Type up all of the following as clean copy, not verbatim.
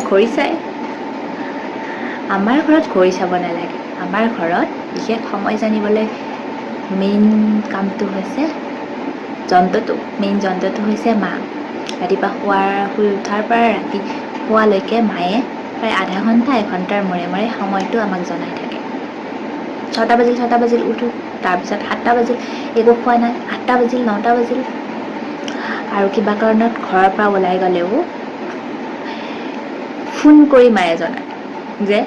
ঘড়ী চাই। আমাৰ ঘৰত ঘড়ী চাব নালাগে। আমাৰ ঘৰত বিশেষ সময় জানিবলৈ মেইন কামটো হৈছে মেইন যন্ত্ৰটো হৈছে মা। ৰাতিপুৱা শুই উঠাৰ পৰা ৰাতি শোৱালৈকে মায়ে প্ৰায় আধা ঘণ্টা 1 ঘণ্টাৰ মূৰে মূৰে সময়টো আমাক জনাই থাকে। 6টা বাজিল উঠো, তাৰপিছত 7টা বাজিল একো খোৱা নাই, 8টা বাজিল 9টা বাজিল। আৰু কিবা কাৰণত ঘৰৰ পৰা ওলাই গ'লেও ফোন কৰি মায়ে জনায় যে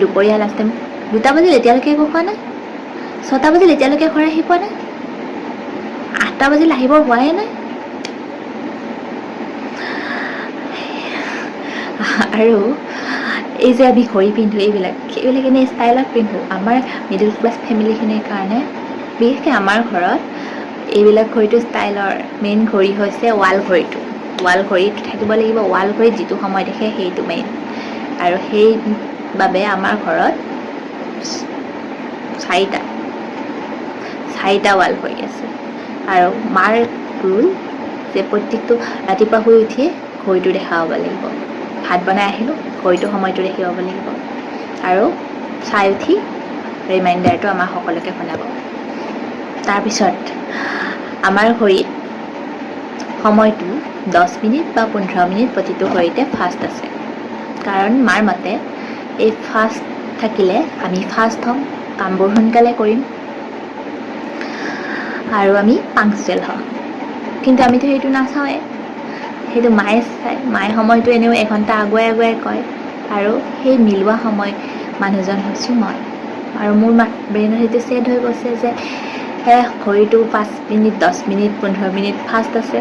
দুপৰীয়া লাষ্ট টাইম 2টা বাজিল এতিয়ালৈকে একো খোৱা নাই, 6টা বাজিল এতিয়ালৈকে ঘৰ আহি পোৱা নাই, 8টা বাজিল আহিব হোৱাই নাই। আৰু এই যে আমি ঘড়ী পিন্ধো সেইবিলাক এনেই ষ্টাইলত পিন্ধো। আমাৰ মিডল ক্লাছ ফেমিলিখিনিৰ কাৰণে বিশেষকৈ আমাৰ ঘৰত এইবিলাক ঘড়ীটো ষ্টাইলৰ। মেইন ঘড়ী হৈছে ৱাল ঘড়ীটো। ৱাল ঘড়ীটো থাকিব লাগিব। ৱাল ঘড়ীত যিটো সময় দেখে সেইটো মেইন। আৰু সেইবাবে আমাৰ ঘৰত 4টা ৱাল ঘড়ী আছে। আৰু মাৰ ৰুল যে প্ৰত্যেকটো ৰাতিপুৱা শুই উঠিয়ে ঘড়ীটো দেখা হ'ব লাগিব। ভাত বনাই আহিলোঁ, ঘড়ীটো সময়টো দেখি পাব লাগিব। আৰু চাই উঠি ৰিমাইণ্ডাৰটো আমাৰ সকলোকে শুনাব। তাৰপিছত আমাৰ ঘড়ীত সময়টো 10 মিনিট বা 15 মিনিট প্ৰতিটো ঘড়ীতে ফাষ্ট আছে। কাৰণ মাৰ মতে এই ফাষ্ট থাকিলে আমি ফাষ্ট হ'ম, কামবোৰ সোনকালে কৰিম আৰু আমি পাংচুৱেল হ'ম। কিন্তু আমিতো সেইটো নাচাওঁৱে। সেইটো মায়ে চায়। মায়ে সময়টো এনেও 1 ঘণ্টা আগুৱাই কয়। আৰু সেই মিলোৱা সময় মানুহজন হৈছোঁ মই। আৰু মোৰ ব্ৰেইনত সেইটো ছেট হৈ গৈছে যে ঘড়ীটো 5 মিনিট 10 মিনিট 15 মিনিট ফাষ্ট আছে।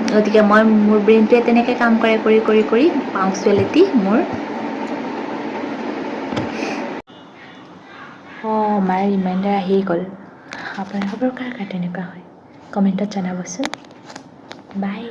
গতিকে মোৰ ব্ৰেইনটোৱে তেনেকৈ কাম কৰি পাংচুৱেলিটি মোৰ মাৰ ৰিমাইণ্ডাৰ আহি গ'ল। আপোনালোকৰ কাৰ তেনেকুৱা হয় কমেণ্টত জনাবচোন। বাই।